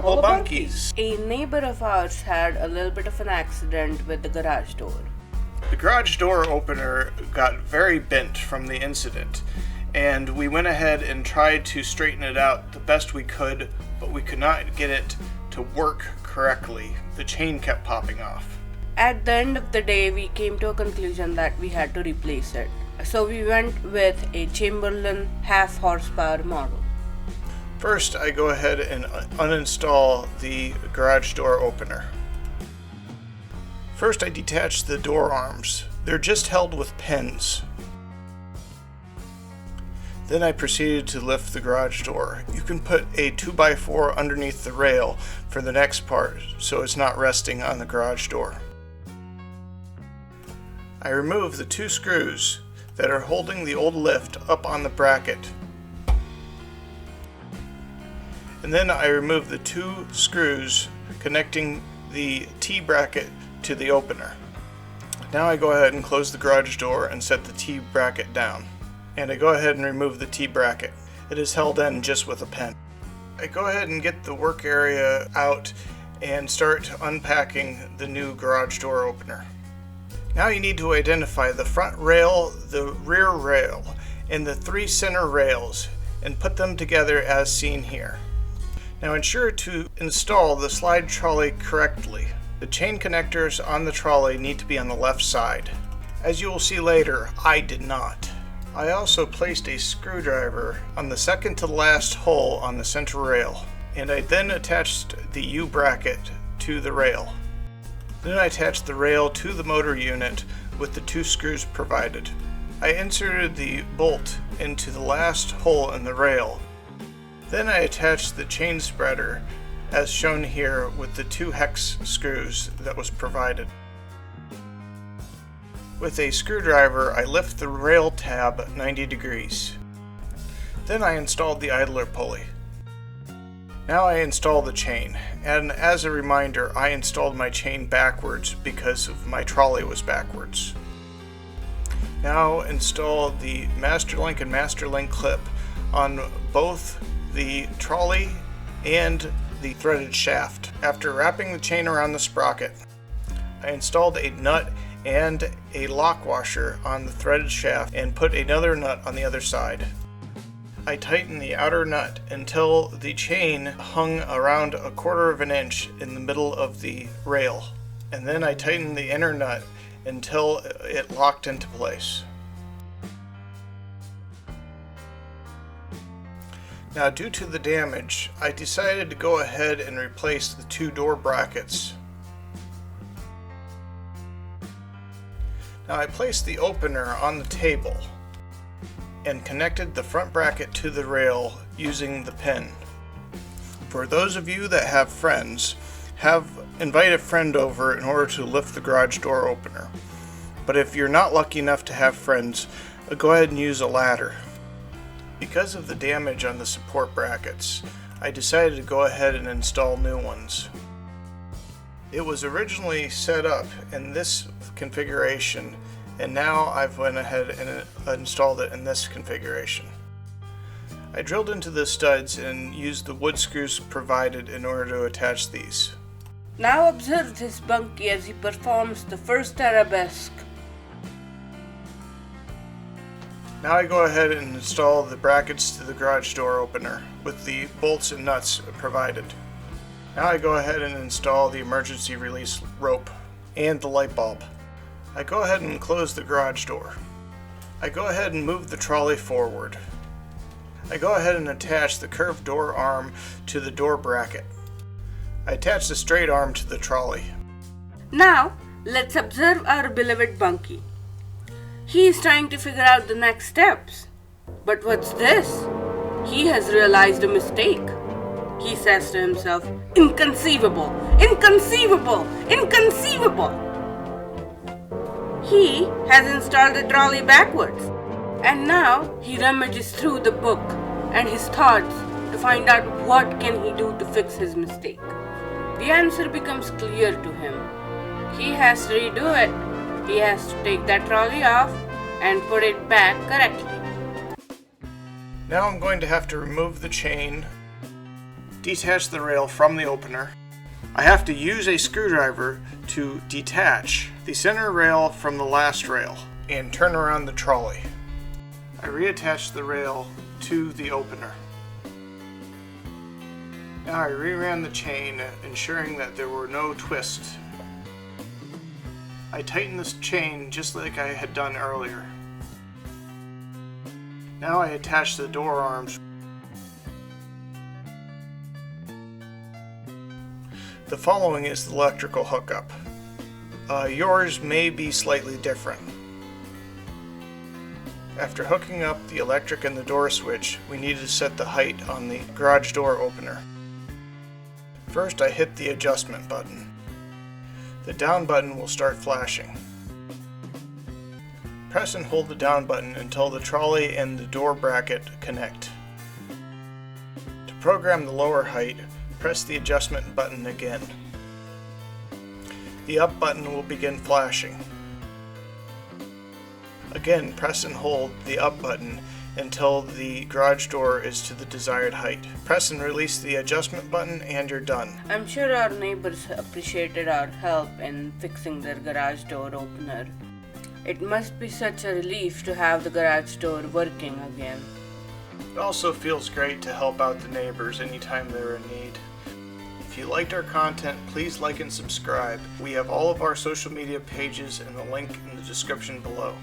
couple of bunkies. A neighbor of ours had a little bit of an accident with the garage door. The garage door opener got very bent from the incident, and we went ahead and tried to straighten it out the best we could, but we could not get it to work correctly. The chain kept popping off. At the end of the day, we came to a conclusion that we had to replace it. So we went with a Chamberlain half horsepower model. First, I go ahead and uninstall the garage door opener. First, I detach the door arms. They're just held with pins. Then I proceeded to lift the garage door. You can put a 2x4 underneath the rail for the next part so it's not resting on the garage door. I remove the 2 screws that are holding the old lift up on the bracket. And then I remove the 2 screws connecting the T-bracket to the opener. Now I go ahead and close the garage door and set the T-bracket down. And I go ahead and remove the T-bracket. It is held in just with a pen. I go ahead and get the work area out and start unpacking the new garage door opener. Now you need to identify the front rail, the rear rail, and the 3 center rails and put them together as seen here. Now ensure to install the slide trolley correctly. The chain connectors on the trolley need to be on the left side. As you will see later, I did not. I also placed a screwdriver on the second to last hole on the center rail, and I then attached the U-bracket to the rail. Then I attached the rail to the motor unit with the 2 screws provided. I inserted the bolt into the last hole in the rail. Then I attached the chain spreader as shown here with the 2 hex screws that was provided. With a screwdriver, I lift the rail tab 90 degrees. Then I installed the idler pulley. Now I install the chain, and as a reminder, I installed my chain backwards because my trolley was backwards. Now install the master link and master link clip on both the trolley and the threaded shaft. After wrapping the chain around the sprocket, I installed a nut and a lock washer on the threaded shaft and put another nut on the other side. I tightened the outer nut until the chain hung around 1/4 of an inch in the middle of the rail, and then I tightened the inner nut until it locked into place. Now, due to the damage, I decided to go ahead and replace the 2 door brackets. Now I placed the opener on the table and connected the front bracket to the rail using the pin. For those of you that have friends, invite a friend over in order to lift the garage door opener. But if you're not lucky enough to have friends, go ahead and use a ladder. Because of the damage on the support brackets, I decided to go ahead and install new ones. It was originally set up in this configuration, and now I've went ahead and installed it in this configuration. I drilled into the studs and used the wood screws provided in order to attach these. Now observe this bunkie as he performs the first arabesque. Now I go ahead and install the brackets to the garage door opener with the bolts and nuts provided. Now I go ahead and install the emergency release rope and the light bulb. I go ahead and close the garage door. I go ahead and move the trolley forward. I go ahead and attach the curved door arm to the door bracket. I attach the straight arm to the trolley. Now, let's observe our beloved bunkie. He is trying to figure out the next steps. But what's this? He has realized a mistake. He says to himself, "Inconceivable! Inconceivable! Inconceivable!" He has installed the trolley backwards. And now he rummages through the book and his thoughts to find out what can he do to fix his mistake. The answer becomes clear to him. He has to redo it. He has to take that trolley off and put it back correctly. Now I'm going to have to remove the chain detach the rail from the opener. I have to use a screwdriver to detach the center rail from the last rail and turn around the trolley. I reattach the rail to the opener. Now I reran the chain, ensuring that there were no twists. I tighten this chain just like I had done earlier. Now I attach the door arms. The following is the electrical hookup. Yours may be slightly different. After hooking up the electric and the door switch, we need to set the height on the garage door opener. First, I hit the adjustment button. The down button will start flashing. Press and hold the down button until the trolley and the door bracket connect. To program the lower height, press the adjustment button again. The up button will begin flashing. Again, press and hold the up button until the garage door is to the desired height. Press and release the adjustment button and you're done. I'm sure our neighbors appreciated our help in fixing their garage door opener. It must be such a relief to have the garage door working again. It also feels great to help out the neighbors anytime they're in need. If you liked our content, please like and subscribe. We have all of our social media pages and the link in the description below.